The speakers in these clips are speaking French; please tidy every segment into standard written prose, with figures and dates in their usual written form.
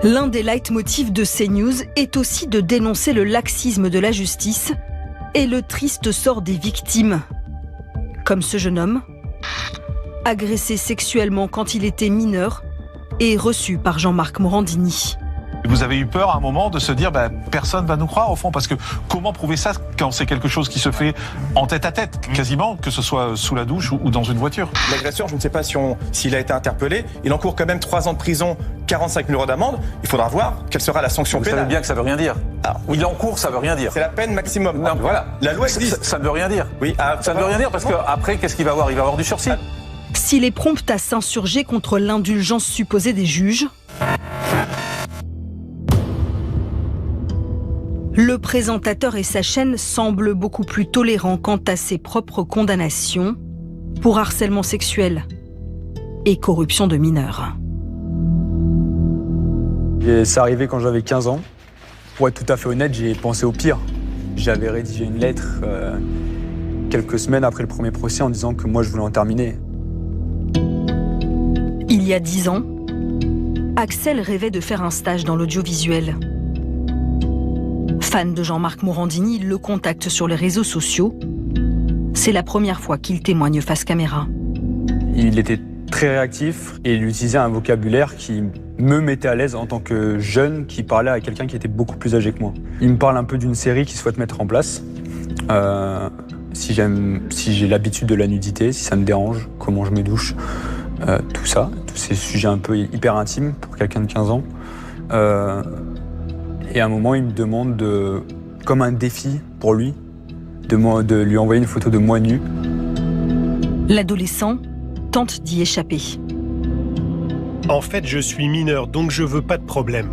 L'un des leitmotifs de CNews est aussi de dénoncer le laxisme de la justice et le triste sort des victimes. Comme ce jeune homme, agressé sexuellement quand il était mineur et reçu par Jean-Marc Morandini. Vous avez eu peur à un moment de se dire personne va nous croire au fond, parce que comment prouver ça quand c'est quelque chose qui se fait en tête à tête, quasiment, que ce soit sous la douche ou dans une voiture. L'agresseur, je ne sais pas s'il a été interpellé, il encourt quand même 3 ans de prison, 45 000 € d'amende. Il faudra voir quelle sera la sanction pénale. Vous savez bien que ça veut rien dire. Alors, il encourt, ça veut rien dire. C'est la peine maximum. Non, voilà. La loi existe. Ça ne veut rien dire. Oui, ça ne veut rien dire parce qu'après, qu'est-ce qu'il va avoir ? Il va avoir du sursis. S'il est prompt à s'insurger contre l'indulgence supposée des juges, le présentateur et sa chaîne semblent beaucoup plus tolérants quant à ses propres condamnations pour harcèlement sexuel et corruption de mineurs. Et ça arrivait quand j'avais 15 ans. Pour être tout à fait honnête, j'ai pensé au pire. J'avais rédigé une lettre quelques semaines après le premier procès en disant que moi je voulais en terminer. Il y a 10 ans, Axel rêvait de faire un stage dans l'audiovisuel. Fan de Jean-Marc Morandini, il le contacte sur les réseaux sociaux. C'est la première fois qu'il témoigne face caméra. Il était très réactif et il utilisait un vocabulaire qui me mettait à l'aise en tant que jeune qui parlait à quelqu'un qui était beaucoup plus âgé que moi. Il me parle un peu d'une série qu'il souhaite mettre en place. Si j'ai l'habitude de la nudité, si ça me dérange, comment je me douche, tout ça, tous ces sujets un peu hyper intimes pour quelqu'un de 15 ans. Et à un moment, il me demande, comme un défi pour lui, de lui envoyer une photo de moi nu. L'adolescent tente d'y échapper. En fait, je suis mineur, donc je veux pas de problème.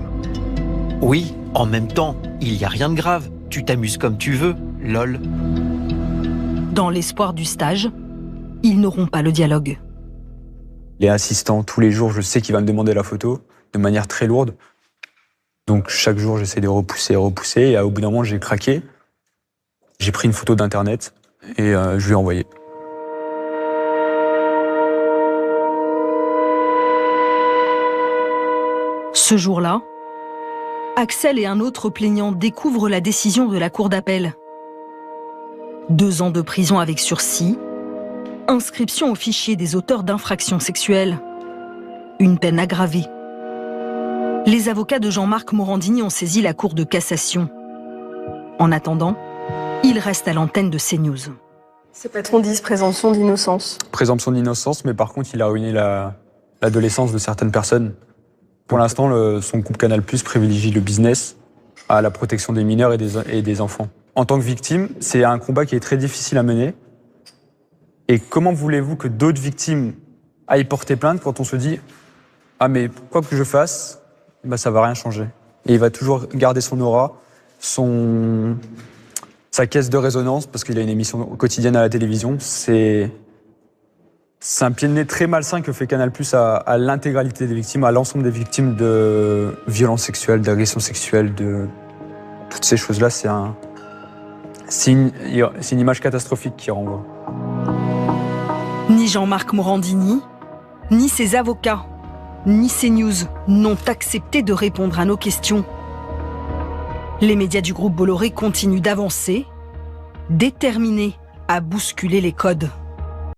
Oui, en même temps, il y a rien de grave. Tu t'amuses comme tu veux, lol. Dans l'espoir du stage, ils n'auront pas le dialogue. Il est insistant tous les jours, je sais qu'il va me demander la photo de manière très lourde. Donc chaque jour, j'essaie de repousser. Et au bout d'un moment, j'ai craqué. J'ai pris une photo d'internet et je lui ai envoyé. Ce jour-là, Axel et un autre plaignant découvrent la décision de la cour d'appel. 2 ans de prison avec sursis, inscription au fichier des auteurs d'infractions sexuelles, une peine aggravée. Les avocats de Jean-Marc Morandini ont saisi la Cour de cassation. En attendant, il reste à l'antenne de CNews. Ses patrons disent présomption d'innocence. Présomption d'innocence, mais par contre, il a ruiné l'adolescence de certaines personnes. Pour l'instant, son groupe Canal+ privilégie le business à la protection des mineurs et des enfants. En tant que victime, c'est un combat qui est très difficile à mener. Et comment voulez-vous que d'autres victimes aillent porter plainte quand on se dit « Ah mais quoi que je fasse, ça va rien changer ». Et il va toujours garder son aura, sa caisse de résonance, parce qu'il a une émission quotidienne à la télévision. C'est un pied de nez très malsain que fait Canal+ à l'intégralité des victimes, à l'ensemble des victimes de violences sexuelles, d'agressions sexuelles, de toutes ces choses-là. C'est une image catastrophique qui renvoie. Ni Jean-Marc Morandini, ni ses avocats, ni CNews n'ont accepté de répondre à nos questions. Les médias du groupe Bolloré continuent d'avancer, déterminés à bousculer les codes.